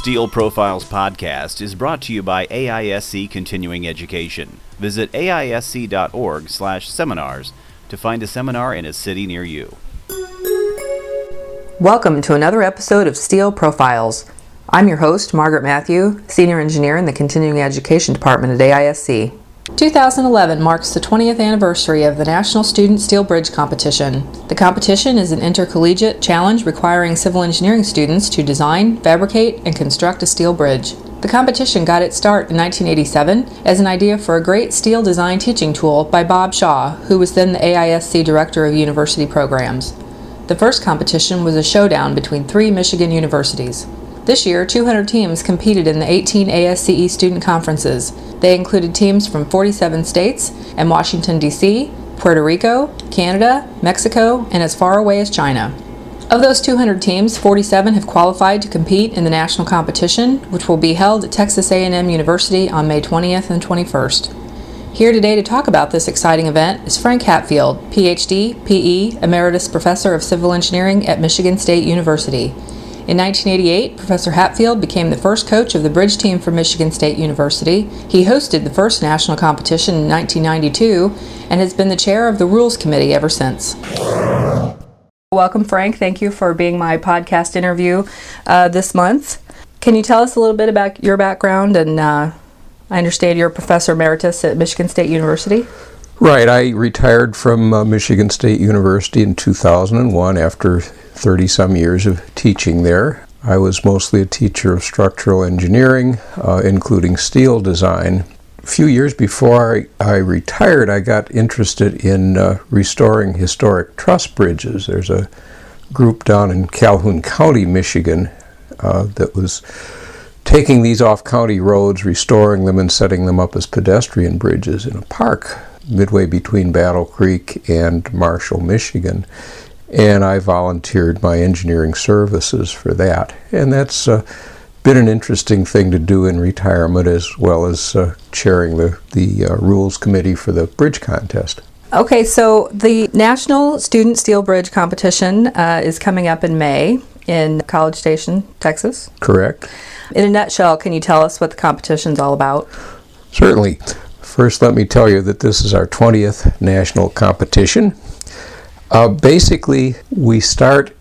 Steel Profiles podcast is brought to you by AISC Continuing Education. Visit aisc.org/seminars to find a seminar in a city near you. Welcome to another episode of Steel Profiles. I'm your host, Margaret Matthew, Senior Engineer in the Continuing Education Department at AISC. 2011 marks the 20th anniversary of the National Student Steel Bridge Competition. The competition is an intercollegiate challenge requiring civil engineering students to design, fabricate, and construct a steel bridge. The competition got its start in 1987 as an idea for a great steel design teaching tool by Bob Shaw, who was then the AISC Director of University Programs. The first competition was a showdown between 3 Michigan universities. This year, 200 teams competed in the 18 ASCE student conferences. They included teams from 47 states and Washington, D.C., Puerto Rico, Canada, Mexico, and as far away as China. Of those 200 teams, 47 have qualified to compete in the national competition, which will be held at Texas A&M University on May 20th and 21st. Here today to talk about this exciting event is Frank Hatfield, Ph.D., P.E., Emeritus Professor of Civil Engineering at Michigan State University. In 1988, Professor Hatfield became the first coach of the bridge team for Michigan State University. He hosted the first national competition in 1992 and has been the chair of the Rules Committee ever since. Welcome, Frank. Thank you for being my podcast interview this month. Can you tell us a little bit about your background? And I understand you're a Professor Emeritus at Michigan State University. Right. I retired from Michigan State University in 2001 after 30-some years of teaching there. I was mostly a teacher of structural engineering, including steel design. A few years before I retired, I got interested in restoring historic truss bridges. There's a group down in Calhoun County, Michigan, that was taking these off-county roads, restoring them, and setting them up as pedestrian bridges in a park midway between Battle Creek and Marshall, Michigan. And I volunteered my engineering services for that. And that's been an interesting thing to do in retirement, as well as chairing the Rules Committee for the bridge contest. Okay, so the National Student Steel Bridge Competition is coming up in May in College Station, Texas. Correct. In a nutshell, can you tell us what the competition's all about? Certainly. First, let me tell you that this is our 20th national competition. Basically, we start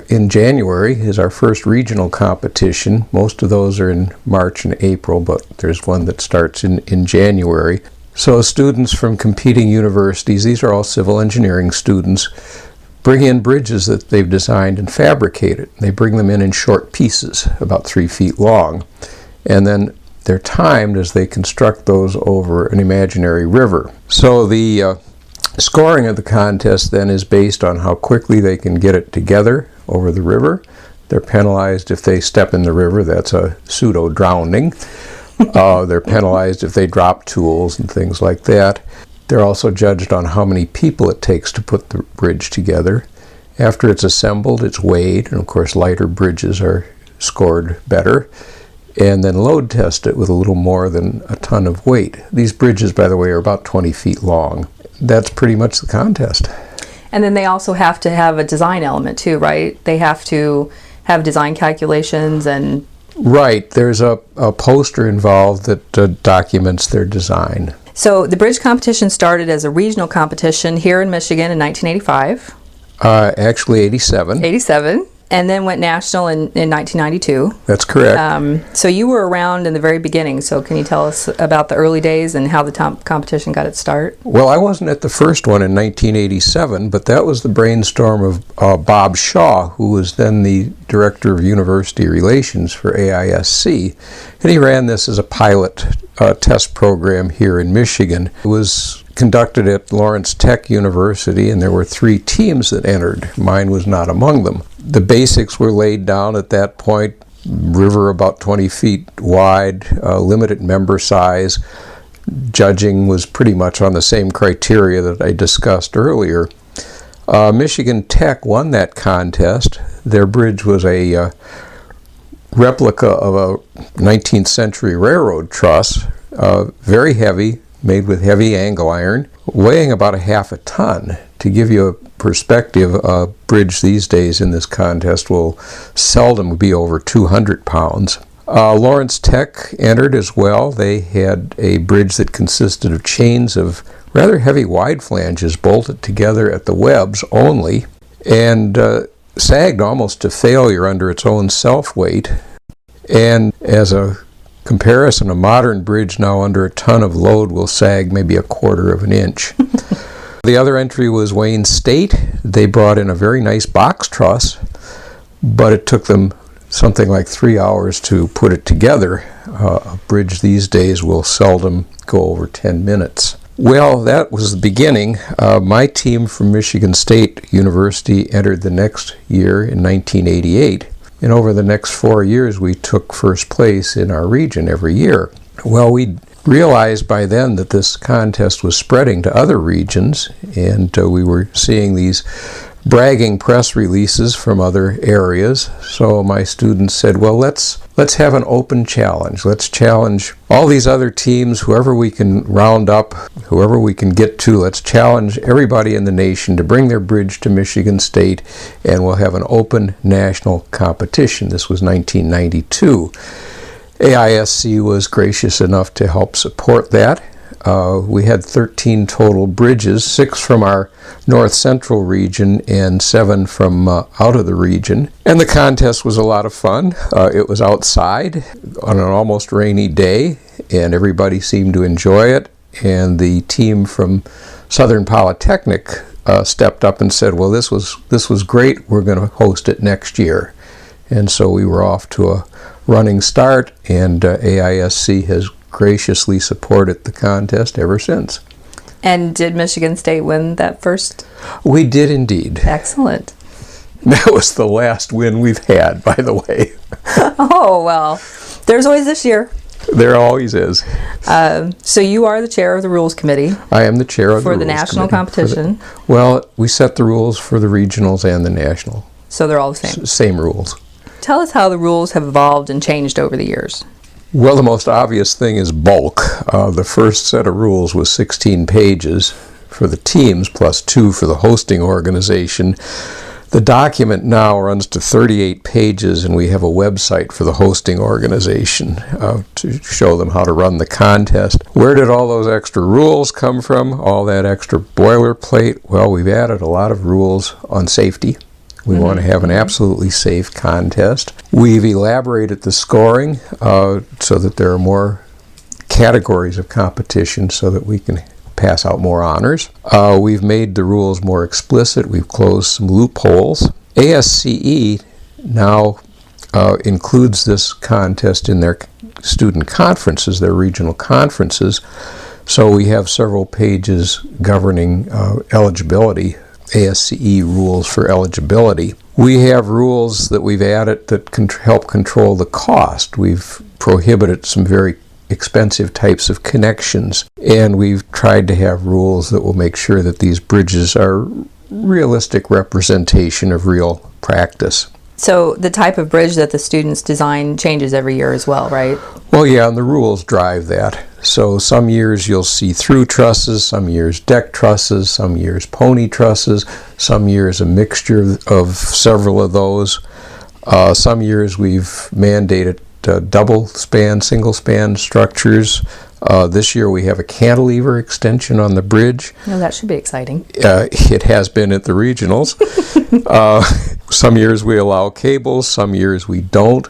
in January is our first regional competition. Most of those are in March and April, but there's one that starts in January. So students from competing universities, these are all civil engineering students, bring in bridges that they've designed and fabricated. They bring them in short pieces, about 3 feet long, and then they're timed as they construct those over an imaginary river. So the scoring of the contest then is based on how quickly they can get it together over the river. They're penalized if they step in the river. That's a pseudo-drowning. They're penalized if they drop tools and things like that. They're also judged on how many people it takes to put the bridge together. After it's assembled, it's weighed, and of course lighter bridges are scored better, and then load test it with a little more than a ton of weight. These bridges, by the way, are about 20 feet long. That's pretty much the contest. And then they also have to have a design element too, right? They have to have design calculations and... Right. There's a poster involved that documents their design. So the bridge competition started as a regional competition here in Michigan in 1985. Actually 87. 87. And then went national in 1992. That's correct. So you were around in the very beginning. So can you tell us about the early days and how the competition got its start? Well, I wasn't at the first one in 1987, but that was the brainstorm of Bob Shaw, who was then the Director of University Relations for AISC. And he ran this as a pilot test program here in Michigan. It was conducted at Lawrence Tech University, and there were 3 teams that entered. Mine was not among them. The basics were laid down at that point. River about 20 feet wide, limited member size. Judging was pretty much on the same criteria that I discussed earlier. Michigan Tech won that contest. Their bridge was a replica of a 19th century railroad truss, very heavy, made with heavy angle iron, weighing about a half a ton. To give you a perspective, a bridge these days in this contest will seldom be over 200 pounds. Lawrence Tech entered as well. They had a bridge that consisted of chains of rather heavy wide flanges bolted together at the webs only, and sagged almost to failure under its own self-weight. And as a comparison, a modern bridge now under a ton of load will sag maybe 1/4 of an inch. The other entry was Wayne State. They brought in a very nice box truss, but it took them something like 3 hours to put it together. A bridge these days will seldom go over 10 minutes. Well, that was the beginning. My team from Michigan State University entered the next year in 1988, and over the next 4 years we took first place in our region every year. Well, we realized by then that this contest was spreading to other regions, and we were seeing these bragging press releases from other areas. So my students said, well, let's have an open challenge. Let's challenge all these other teams, whoever we can round up, whoever we can get to. Let's challenge everybody in the nation to bring their bridge to Michigan State, and we'll have an open national competition. This was 1992. AISC was gracious enough to help support that. We had 13 total bridges, 6 from our north central region and 7 from out of the region. And the contest was a lot of fun. It was outside on an almost rainy day, and everybody seemed to enjoy it. And the team from Southern Polytechnic stepped up and said, well, this was great. We're going to host it next year. And so we were off to a running start, and AISC has graciously supported the contest ever since. And did Michigan State win that first? We did indeed. Excellent. That was the last win we've had, by the way. Oh, well, there's always this year. There always is. So you are the chair of the Rules Committee. I am the chair of the for Rules the national Committee. competition. Well, we set the rules for the regionals and the national. So they're all the same. Same rules. Tell us how the rules have evolved and changed over the years. Well, the most obvious thing is bulk. The first set of rules was 16 pages for the teams plus 2 for the hosting organization. The document now runs to 38 pages, and we have a website for the hosting organization to show them how to run the contest. Where did all those extra rules come from? All that extra boilerplate? Well, we've added a lot of rules on safety. We want to have an absolutely safe contest. We've elaborated the scoring so that there are more categories of competition so that we can pass out more honors. We've made the rules more explicit. We've closed some loopholes. ASCE now includes this contest in their student conferences, their regional conferences. So we have several pages governing eligibility, ASCE rules for eligibility. We have rules that we've added that can help control the cost. We've prohibited some very expensive types of connections, and we've tried to have rules that will make sure that these bridges are realistic representation of real practice. So the type of bridge that the students design changes every year as well, right? Well, yeah, and the rules drive that. So some years you'll see through trusses, some years deck trusses, some years pony trusses, some years a mixture of several of those. Some years we've mandated double span, single span structures. This year we have a cantilever extension on the bridge. No, that should be exciting. It has been at the regionals. Some years we allow cables, some years we don't.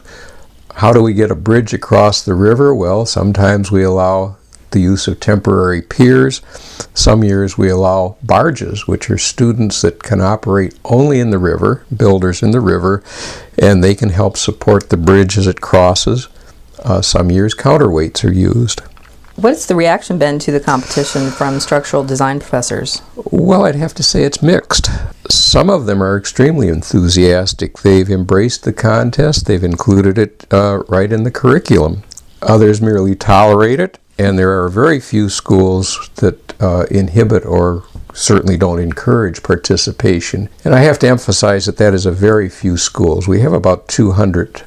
How do we get a bridge across the river? Well, sometimes we allow the use of temporary piers. Some years we allow barges, which are students that can operate only in the river, builders in the river, and they can help support the bridge as it crosses. Some years counterweights are used. What's the reaction been to the competition from structural design professors? Well, I'd have to say it's mixed. Some of them are extremely enthusiastic. They've embraced the contest. They've included it right in the curriculum. Others merely tolerate it, and there are very few schools that inhibit or certainly don't encourage participation. And I have to emphasize that that is a very few schools. We have about 200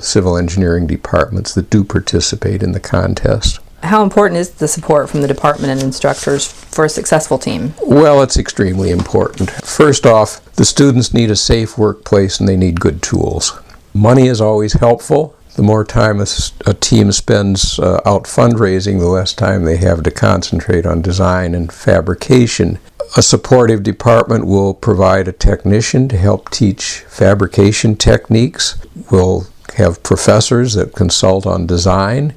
civil engineering departments that do participate in the contest. How important is the support from the department and instructors for a successful team? Well, it's extremely important. First off, the students need a safe workplace and they need good tools. Money is always helpful. The more time a team spends out fundraising, the less time they have to concentrate on design and fabrication. A supportive department will provide a technician to help teach fabrication techniques. We'll have professors that consult on design.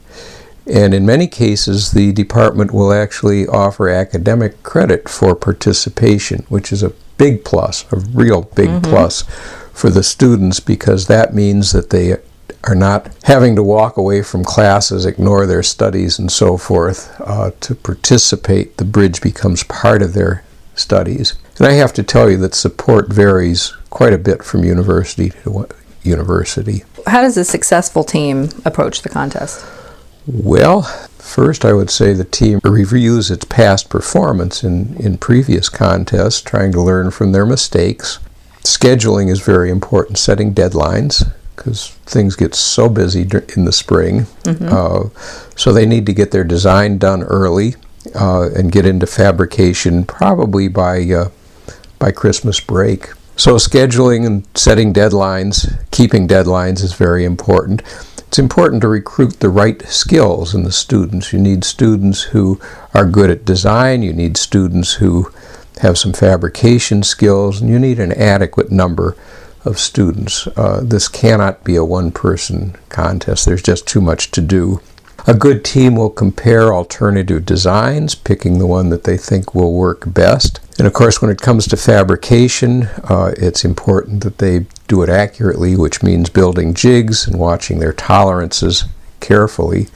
And in many cases, the department will actually offer academic credit for participation, which is a big plus, a real big plus for the students, because that means that they are not having to walk away from classes, ignore their studies, and so forth. To participate, the bridge becomes part of their studies. And I have to tell you that support varies quite a bit from university to university. How does a successful team approach the contest? Well, first I would say the team reviews its past performance in previous contests, trying to learn from their mistakes. Scheduling is very important, setting deadlines, because things get so busy in the spring. So they need to get their design done early and get into fabrication probably by Christmas break. So scheduling and setting deadlines, keeping deadlines is very important. It's important to recruit the right skills in the students. You need students who are good at design, you need students who have some fabrication skills, and you need an adequate number of students. This cannot be a one-person contest. There's just too much to do. A good team will compare alternative designs, picking the one that they think will work best. And of course, when it comes to fabrication, it's important that they do it accurately, which means building jigs and watching their tolerances carefully.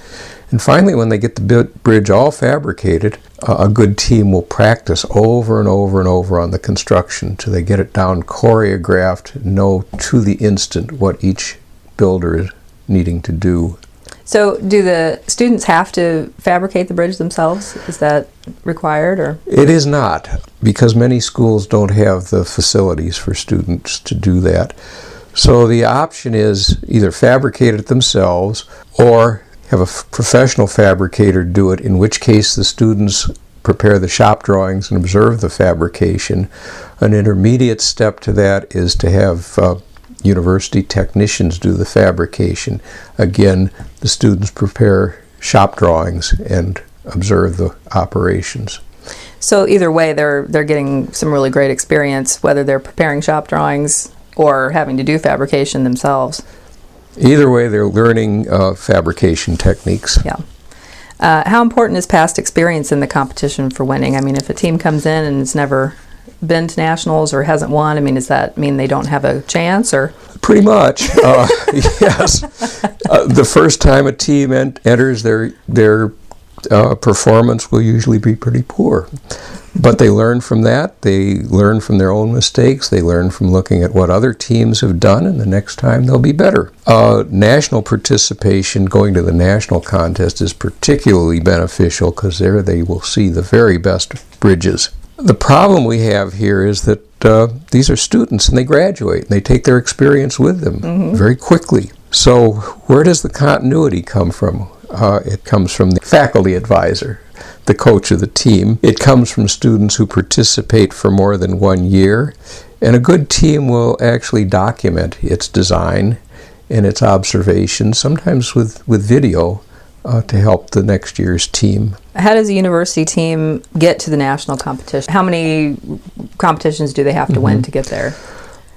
And finally, when they get the bridge all fabricated, a good team will practice over and over and over on the construction until they get it down choreographed, know to the instant what each builder is needing to do. So do the students have to fabricate the bridge themselves? Is that required, or? It is not, because many schools don't have the facilities for students to do that. So the option is either fabricate it themselves or have a professional fabricator do it, in which case the students prepare the shop drawings and observe the fabrication. An intermediate step to that is to have university technicians do the fabrication. Again, the students prepare shop drawings and observe the operations. So either way, they're getting some really great experience, whether they're preparing shop drawings or having to do fabrication themselves. Either way, they're learning fabrication techniques. Yeah. How important is past experience in the competition for winning? I mean, if a team comes in and has never been to nationals or hasn't won, I mean, does that mean they don't have a chance, or? Pretty much, yes. The first time a team enters, their performance will usually be pretty poor. But they learn from that. They learn from their own mistakes. They learn from looking at what other teams have done, and the next time they'll be better. National participation, going to the national contest, is particularly beneficial because there they will see the very best bridges. The problem we have here is that these are students and they graduate and they take their experience with them very quickly. So where does the continuity come from? It comes from the faculty advisor, the coach of the team. It comes from students who participate for more than 1 year. And a good team will actually document its design and its observations, sometimes with video, to help the next year's team. How does a university team get to the national competition? How many competitions do they have to win to get there?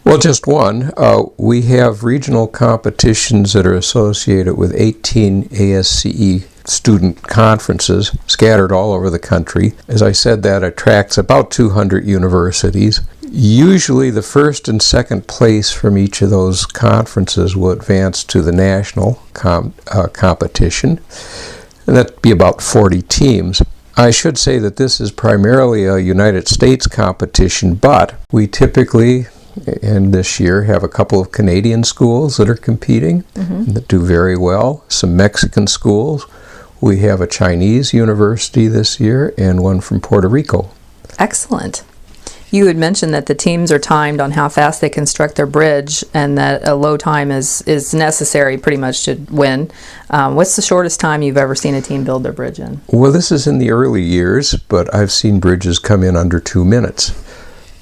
Well, just one. We have regional competitions that are associated with 18 ASCE student conferences scattered all over the country. As I said, that attracts about 200 universities. Usually the first and second place from each of those conferences will advance to the national competition, and that'd be about 40 teams. I should say that this is primarily a United States competition, but we typically, and this year, have a couple of Canadian schools that are competing that do very well, some Mexican schools. We have a Chinese university this year and one from Puerto Rico. Excellent. You had mentioned that the teams are timed on how fast they construct their bridge, and that a low time is necessary pretty much to win. What's the shortest time you've ever seen a team build their bridge in? Well, this is in the early years, but I've seen bridges come in under 2 minutes.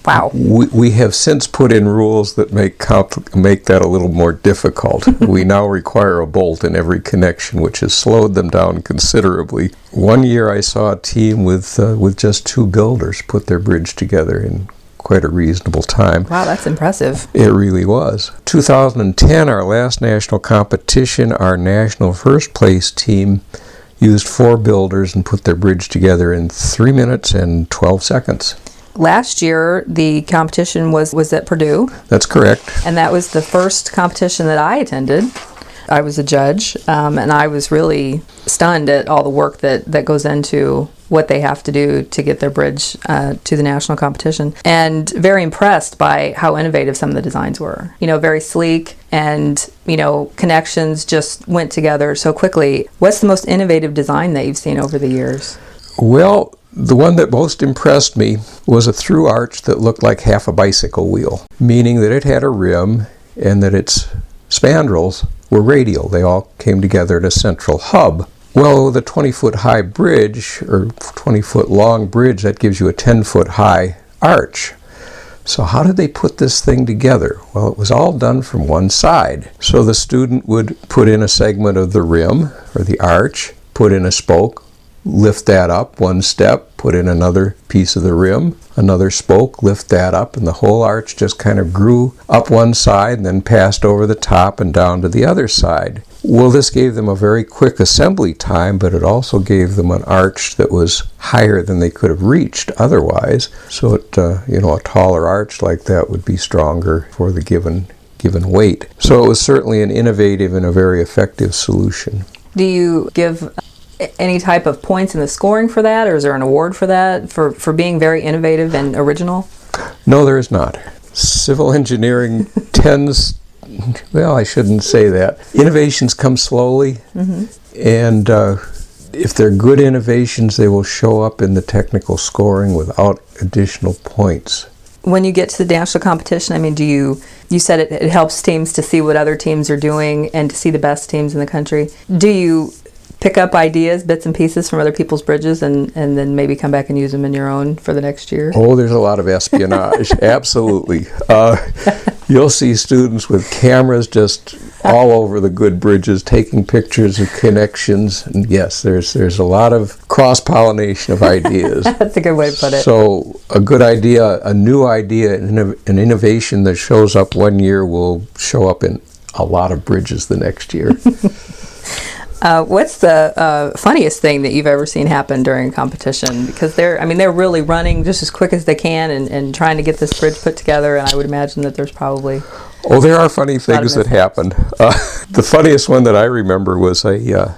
Wow. We have since put in rules that make that a little more difficult. We now require a bolt in every connection, which has slowed them down considerably. One year I saw a team with just 2 builders put their bridge together in quite a reasonable time. Wow, that's impressive. It really was. 2010, our last national competition, our national first place team used 4 builders and put their bridge together in 3 minutes and 12 seconds. Last year, the competition was at Purdue. That's correct. And that was the first competition that I attended. I was a judge, and I was really stunned at all the work that goes into what they have to do to get their bridge to the national competition, and very impressed by how innovative some of the designs were. Very sleek, and, connections just went together so quickly. What's the most innovative design that you've seen over the years? Well, the one that most impressed me was a through arch that looked like half a bicycle wheel, meaning that it had a rim and that its spandrels were radial. They all came together at a central hub. Well, with a 20-foot high bridge, or 20-foot long bridge, that gives you a 10-foot high arch. So how did they put this thing together? Well, it was all done from one side. So the student would put in a segment of the rim, or the arch, put in a spoke, lift that up one step, put in another piece of the rim, another spoke, lift that up, and the whole arch just kind of grew up one side and then passed over the top and down to the other side. Well, this gave them a very quick assembly time, but it also gave them an arch that was higher than they could have reached otherwise. So a taller arch like that would be stronger for the given weight. So it was certainly an innovative and a very effective solution. Do you give any type of points in the scoring for that, or is there an award for that, for being very innovative and original? No, there is not. Civil engineering tends, well, I shouldn't say that. Innovations come slowly, and if they're good innovations, they will show up in the technical scoring without additional points. When you get to the national competition, you said it helps teams to see what other teams are doing and to see the best teams in the country. Do you pick up ideas, bits and pieces from other people's bridges, and then maybe come back and use them in your own for the next year? Oh, there's a lot of espionage. Absolutely. You'll see students with cameras just all over the good bridges, taking pictures of connections. And yes, there's a lot of cross-pollination of ideas. That's a good way to put it. So a good idea, a new idea, an innovation that shows up one year will show up in a lot of bridges the next year. What's the funniest thing that you've ever seen happen during a competition? Because they're really running just as quick as they can and trying to get this bridge put together, and I would imagine that there's probably... Oh, there are funny things that happened. The funniest one that I remember was a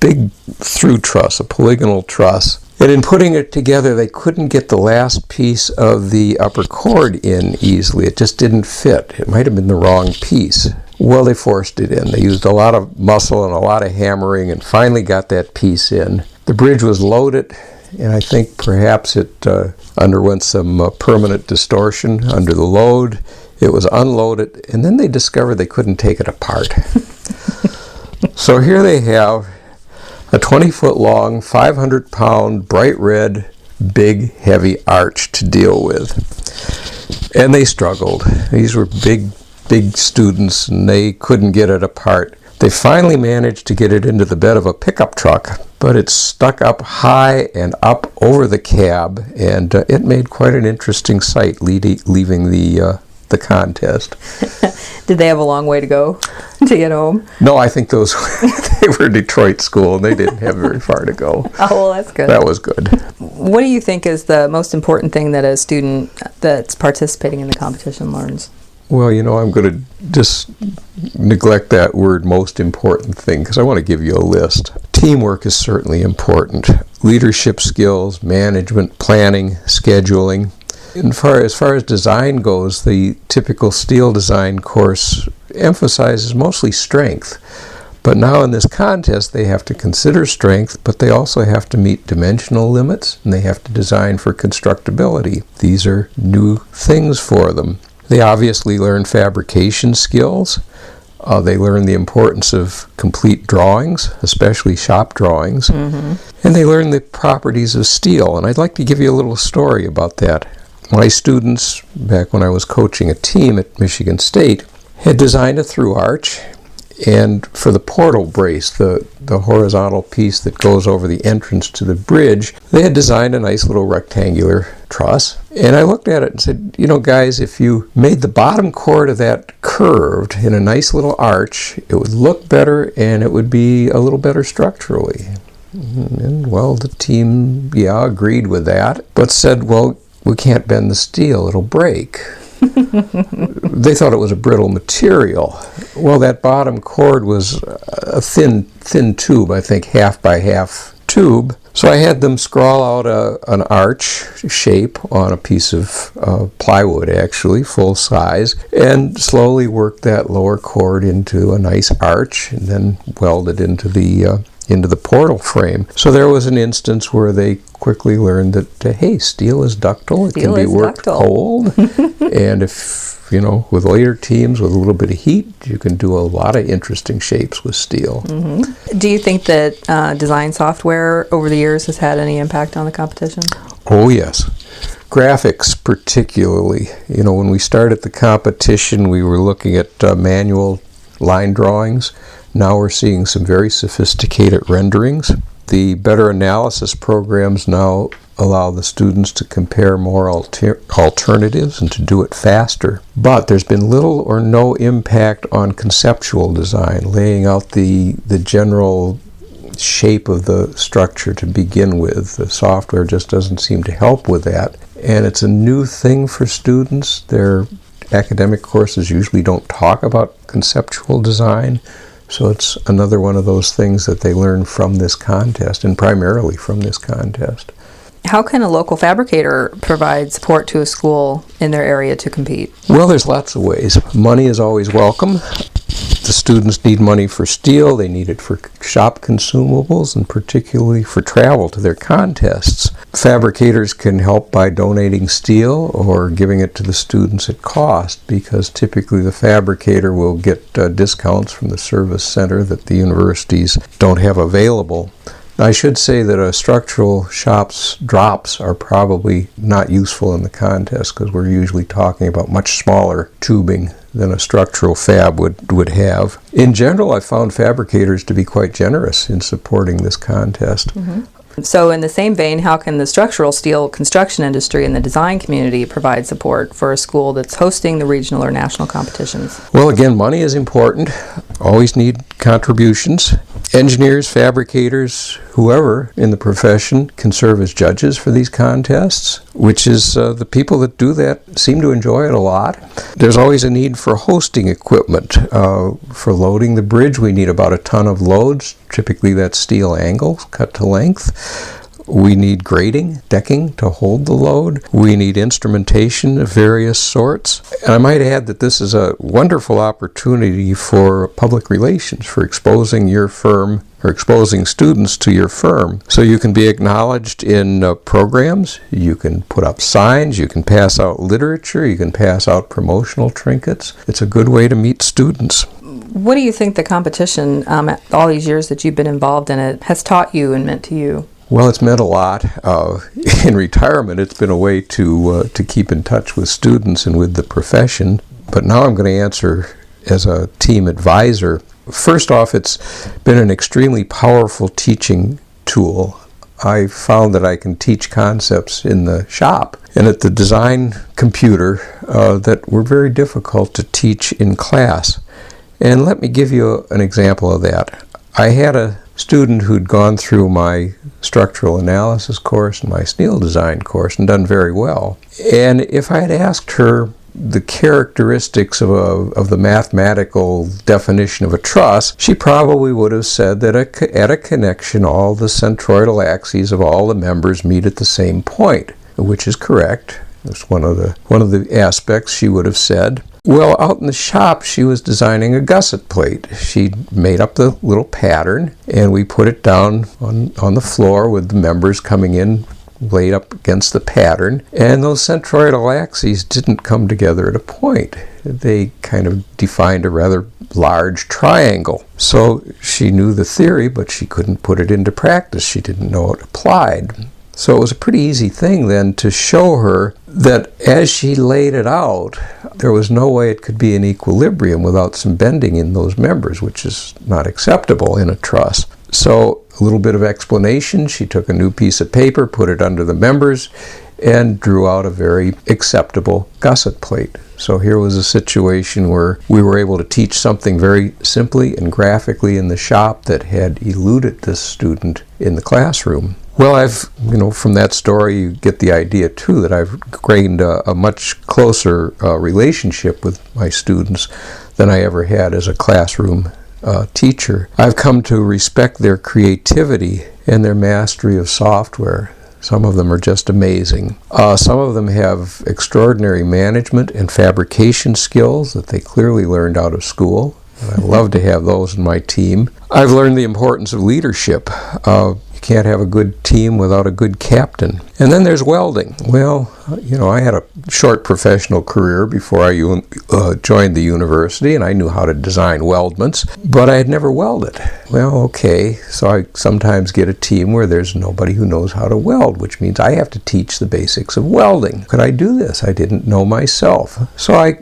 big through truss, a polygonal truss. And in putting it together, they couldn't get the last piece of the upper cord in easily. It just didn't fit. It might have been the wrong piece. Well, they forced it in. They used a lot of muscle and a lot of hammering and finally got that piece in. The bridge was loaded, and I think perhaps it underwent some permanent distortion under the load. It was unloaded, and then they discovered they couldn't take it apart. So here they have a 20-foot long, 500-pound, bright red, big, heavy arch to deal with. And they struggled. These were big students, and they couldn't get it apart. They finally managed to get it into the bed of a pickup truck, but it stuck up high and up over the cab, and it made quite an interesting sight leaving the contest. Did they have a long way to go to get home? No, I think they were Detroit school, and they didn't have very far to go. Oh, well, that's good. That was good. What do you think is the most important thing that a student that's participating in the competition learns? Well, I'm going to just neglect that word most important thing because I want to give you a list. Teamwork is certainly important. Leadership skills, management, planning, scheduling. And as far as design goes, the typical steel design course emphasizes mostly strength. But now in this contest, they have to consider strength, but they also have to meet dimensional limits, and they have to design for constructability. These are new things for them. They obviously learn fabrication skills. They learn the importance of complete drawings, especially shop drawings. And they learn the properties of steel. And I'd like to give you a little story about that. my students, back when I was coaching a team at Michigan State, had designed a through arch, and for the portal brace, the horizontal piece that goes over the entrance to the bridge, they had designed a nice little rectangular truss. And I looked at it and said, you know, guys, if you made the bottom chord of that curved in a nice little arch, it would look better and it would be a little better structurally. And, well, the team, agreed with that, but said, well, we can't bend the steel, it'll break. They thought it was a brittle material. Well, that bottom chord was a thin tube, I think half by half tube. So I had them scrawl out an arch shape on a piece of plywood, actually, full size, and slowly work that lower chord into a nice arch, and then weld it into the portal frame. So there was an instance where they quickly learned that, hey, steel is ductile. It can be worked cold. And if, with later teams with a little bit of heat, you can do a lot of interesting shapes with steel. Mm-hmm. Do you think that design software over the years has had any impact on the competition? Oh, yes. Graphics particularly. When we started the competition, we were looking at manual line drawings. Now we're seeing some very sophisticated renderings. The better analysis programs now allow the students to compare more alternatives and to do it faster. But there's been little or no impact on conceptual design, laying out the general shape of the structure to begin with. The software just doesn't seem to help with that. And it's a new thing for students. Their academic courses usually don't talk about conceptual design. So it's another one of those things that they learn from this contest, and primarily from this contest. How can a local fabricator provide support to a school in their area to compete? Well, there's lots of ways. Money is always welcome. The students need money for steel, they need it for shop consumables, and particularly for travel to their contests. Fabricators can help by donating steel or giving it to the students at cost, because typically the fabricator will get discounts from the service center that the universities don't have available. I should say that a structural shop's drops are probably not useful in the contest, because we're usually talking about much smaller tubing than a structural fab would have. In general, I found fabricators to be quite generous in supporting this contest. Mm-hmm. So in the same vein, how can the structural steel construction industry and the design community provide support for a school that's hosting the regional or national competitions? Well, again, money is important. Always need contributions. Engineers, fabricators, whoever in the profession can serve as judges for these contests, which is the people that do that seem to enjoy it a lot. There's always a need for hosting equipment. For loading the bridge, we need about a ton of loads. Typically that's steel angles cut to length. We need grading, decking to hold the load. We need instrumentation of various sorts. And I might add that this is a wonderful opportunity for public relations, for exposing your firm or exposing students to your firm. So you can be acknowledged in programs, you can put up signs, you can pass out literature, you can pass out promotional trinkets. It's a good way to meet students. What do you think the competition, all these years that you've been involved in it, has taught you and meant to you? Well, it's meant a lot. In retirement, it's been a way to keep in touch with students and with the profession. But now I'm going to answer as a team advisor. First off, it's been an extremely powerful teaching tool. I found that I can teach concepts in the shop and at the design computer that were very difficult to teach in class. And let me give you an example of that. I had a student who'd gone through my structural analysis course and my steel design course and done very well. And if I had asked her the characteristics of the mathematical definition of a truss, she probably would have said that at a connection, all the centroidal axes of all the members meet at the same point, which is correct. That's one of the aspects she would have said. Well, out in the shop, she was designing a gusset plate. She made up the little pattern, and we put it down on the floor with the members coming in, laid up against the pattern, and those centroidal axes didn't come together at a point. They kind of defined a rather large triangle. So she knew the theory, but she couldn't put it into practice. She didn't know it applied. So it was a pretty easy thing then to show her that as she laid it out, there was no way it could be in equilibrium without some bending in those members, which is not acceptable in a truss. So a little bit of explanation. She took a new piece of paper, put it under the members, and drew out a very acceptable gusset plate. So here was a situation where we were able to teach something very simply and graphically in the shop that had eluded this student in the classroom. Well, from that story, you get the idea, too, that I've gained a much closer relationship with my students than I ever had as a classroom teacher. I've come to respect their creativity and their mastery of software. Some of them are just amazing. Some of them have extraordinary management and fabrication skills that they clearly learned out of school. And I love to have those in my team. I've learned the importance of leadership. You can't have a good team without a good captain. And then there's welding. Well, I had a short professional career before I joined the university, and I knew how to design weldments, but I had never welded. Well, okay, so I sometimes get a team where there's nobody who knows how to weld, which means I have to teach the basics of welding. Could I do this? I didn't know myself. So I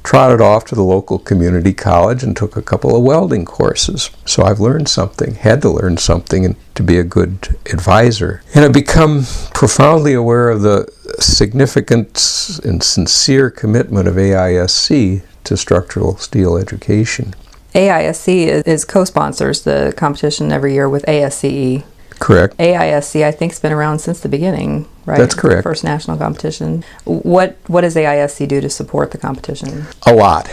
trotted off to the local community college and took a couple of welding courses. So I've learned something, had to learn something, and to be a good advisor. And I've become profoundly aware of the significance and sincere commitment of AISC to structural steel education. AISC is co-sponsors the competition every year with ASCE. Correct. AISC, I think, has been around since the beginning, right? That's correct. The first national competition. What does AISC do to support the competition? A lot.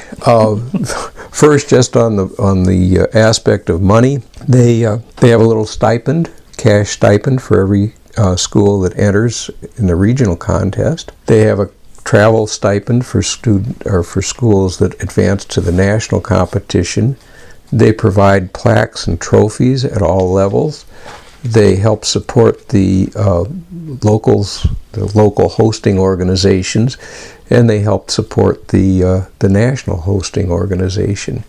First, just on the aspect of money, they have a little stipend, cash stipend for every school that enters in the regional contest. They have a travel stipend for schools that advance to the national competition. They provide plaques and trophies at all levels. They help support the local hosting organizations, and they help support the national hosting organization.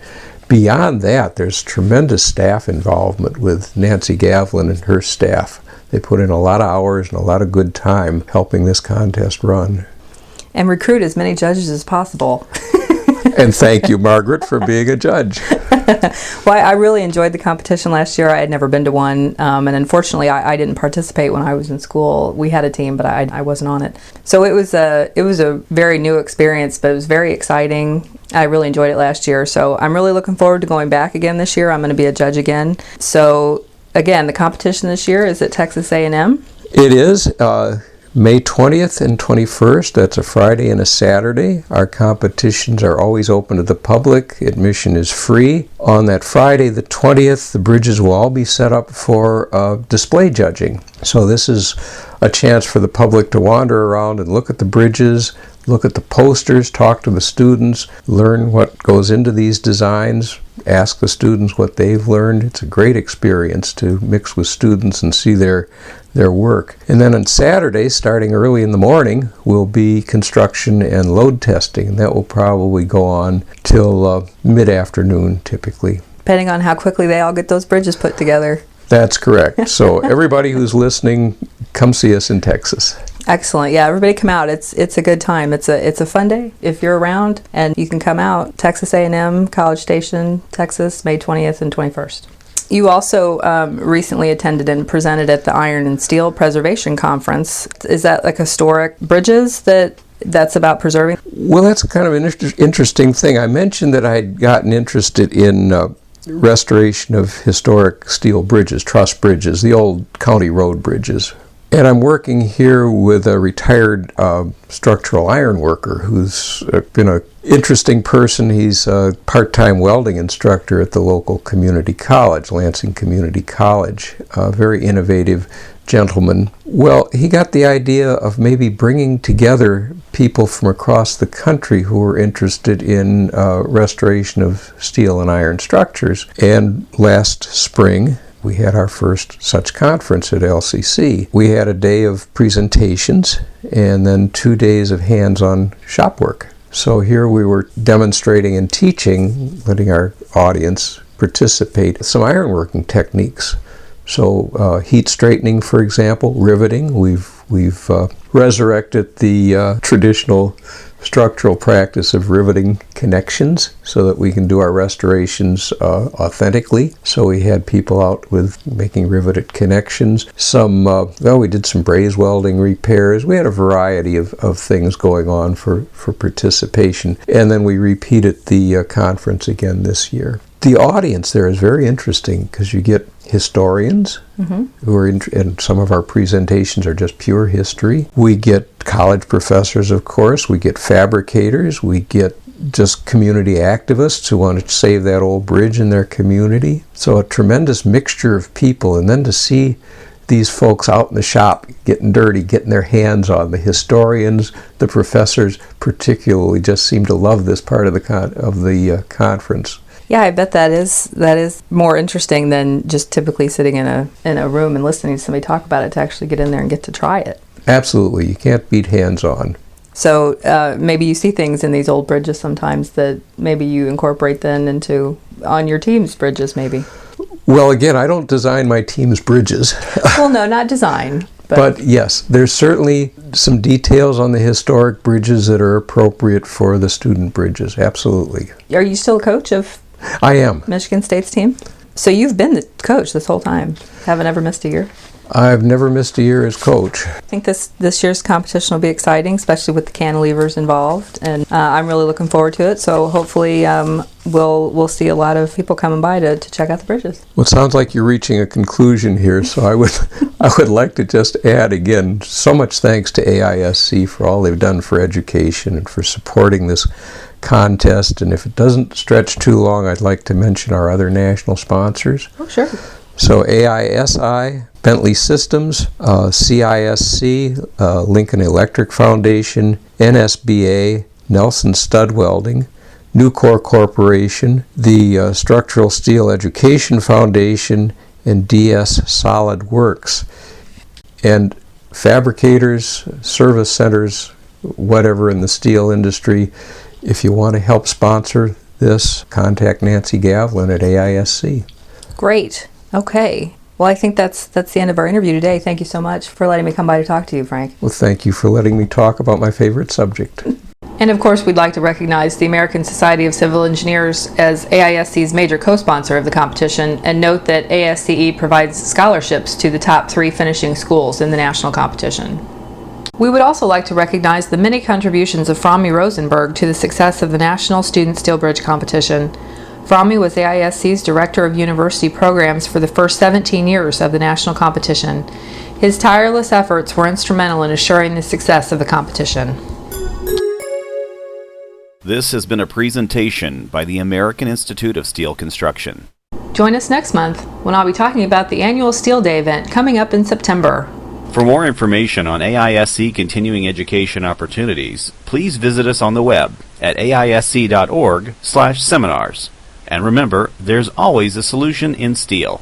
Beyond that, there's tremendous staff involvement with Nancy Gavlin and her staff. They put in a lot of hours and a lot of good time helping this contest run. And recruit as many judges as possible. And thank you, Margaret, for being a judge. Well, I really enjoyed the competition last year. I had never been to one, and unfortunately, I didn't participate when I was in school. We had a team, but I wasn't on it. So it was a very new experience, but it was very exciting. I really enjoyed it last year. So I'm really looking forward to going back again this year. I'm going to be a judge again. So again, the competition this year is at Texas A&M. It is. May 20th and 21st, that's a Friday and a Saturday. Our competitions are always open to the public. Admission is free. On that Friday, the 20th, the bridges will all be set up for display judging. So this is a chance for the public to wander around and look at the bridges, look at the posters, talk to the students, learn what goes into these designs, ask the students what they've learned. It's a great experience to mix with students and see their work. And then on Saturday, starting early in the morning, will be construction and load testing, and that will probably go on till mid-afternoon typically. Depending on how quickly they all get those bridges put together. That's correct. So everybody who's listening, come see us in Texas. Excellent. Yeah, everybody come out. It's a good time. It's a fun day if you're around, and you can come out. Texas A&M, College Station, Texas, May 20th and 21st. You also recently attended and presented at the Iron and Steel Preservation Conference. Is that like historic bridges that's about preserving? Well, that's kind of an interesting thing. I mentioned that I'd gotten interested in restoration of historic steel bridges, truss bridges, the old county road bridges. And I'm working here with a retired structural iron worker who's been an interesting person. He's a part-time welding instructor at the local community college, Lansing Community College. A very innovative gentleman. Well, he got the idea of maybe bringing together people from across the country who were interested in restoration of steel and iron structures. And last spring, we had our first such conference at LCC. We had a day of presentations and then 2 days of hands-on shop work. So here we were demonstrating and teaching, letting our audience participate, some ironworking techniques. So heat straightening, for example, riveting. We've resurrected the traditional structural practice of riveting connections so that we can do our restorations authentically. So we had people out with making riveted connections. We did some braze welding repairs. We had a variety of things going on for participation. And then we repeated the conference again this year. The audience there is very interesting because you get historians who are and some of our presentations are just pure history. We get college professors, of course. We get fabricators. We get just community activists who want to save that old bridge in their community. So a tremendous mixture of people. And then to see these folks out in the shop getting dirty, getting their hands on, the historians, the professors particularly just seem to love this part of the conference. Yeah, I bet that is more interesting than just typically sitting in a room and listening to somebody talk about it, to actually get in there and get to try it. Absolutely. You can't beat hands-on. So maybe you see things in these old bridges sometimes that maybe you incorporate then on your team's bridges maybe. Well, again, I don't design my team's bridges. Well, no, not design. But yes, there's certainly some details on the historic bridges that are appropriate for the student bridges. Absolutely. Are you still a coach of I am. Michigan State's team? So you've been the coach this whole time. Haven't ever missed a year? I've never missed a year as coach. I think this year's competition will be exciting, especially with the cantilevers involved, and I'm really looking forward to it. So hopefully we'll see a lot of people coming by to check out the bridges. Well, it sounds like you're reaching a conclusion here, so I would like to just add again, so much thanks to AISC for all they've done for education and for supporting this contest. And if it doesn't stretch too long, I'd like to mention our other national sponsors. Oh, sure. So AISI, Bentley Systems, CISC, Lincoln Electric Foundation, NSBA, Nelson Stud Welding, Nucor Corporation, the Structural Steel Education Foundation, and DS Solid Works. And fabricators, service centers, whatever in the steel industry, if you want to help sponsor this, contact Nancy Gavlin at AISC. Great. Okay. Well, I think that's the end of our interview today. Thank you so much for letting me come by to talk to you, Frank. Well, thank you for letting me talk about my favorite subject. And of course, we'd like to recognize the American Society of Civil Engineers as AISC's major co-sponsor of the competition, and note that ASCE provides scholarships to the top 3 finishing schools in the national competition. We would also like to recognize the many contributions of Fromme Rosenberg to the success of the National Student Steel Bridge Competition. Fromme was AISC's Director of University Programs for the first 17 years of the national competition. His tireless efforts were instrumental in assuring the success of the competition. This has been a presentation by the American Institute of Steel Construction. Join us next month when I'll be talking about the annual Steel Day event coming up in September. For more information on AISC continuing education opportunities, please visit us on the web at aisc.org/seminars. And remember, there's always a solution in steel.